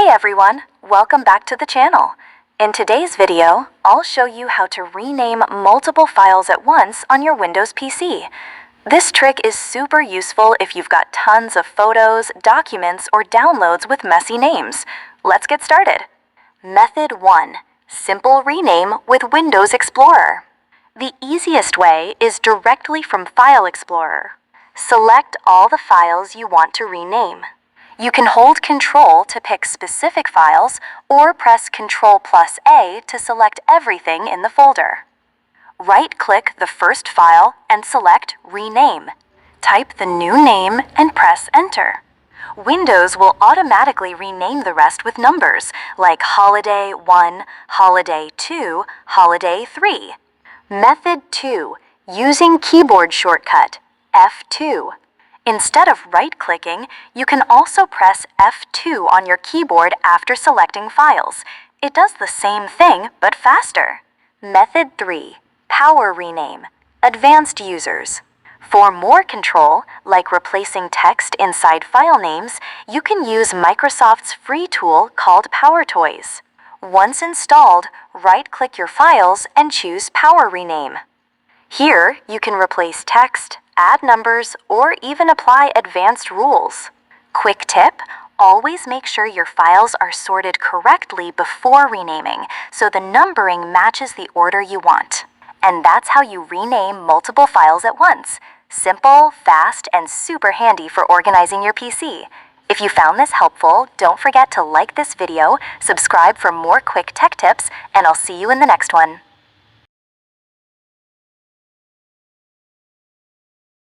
Hey everyone, welcome back to the channel. In today's video, I'll show you how to rename multiple files at once on your Windows PC. This trick is super useful if you've got tons of photos, documents, or downloads with messy names. Let's get started. Method 1. Simple rename with Windows Explorer. The easiest way is directly from File Explorer. Select all the files you want to rename. You can hold Control to pick specific files or press Ctrl+A to select everything in the folder. Right-click the first file and select Rename. Type the new name and press Enter. Windows will automatically rename the rest with numbers like Holiday 1, Holiday 2, Holiday 3. Method 2. Using keyboard shortcut F2. Instead of right-clicking, you can also press F2 on your keyboard after selecting files. It does the same thing, but faster. Method 3. Power Rename. Advanced users. For more control, like replacing text inside file names, you can use Microsoft's free tool called PowerToys. Once installed, right-click your files and choose Power Rename. Here, you can replace text, add numbers, or even apply advanced rules. Quick tip: always make sure your files are sorted correctly before renaming, so the numbering matches the order you want. And that's how you rename multiple files at once. Simple, fast, and super handy for organizing your PC. If you found this helpful, don't forget to like this video, subscribe for more quick tech tips, and I'll see you in the next one.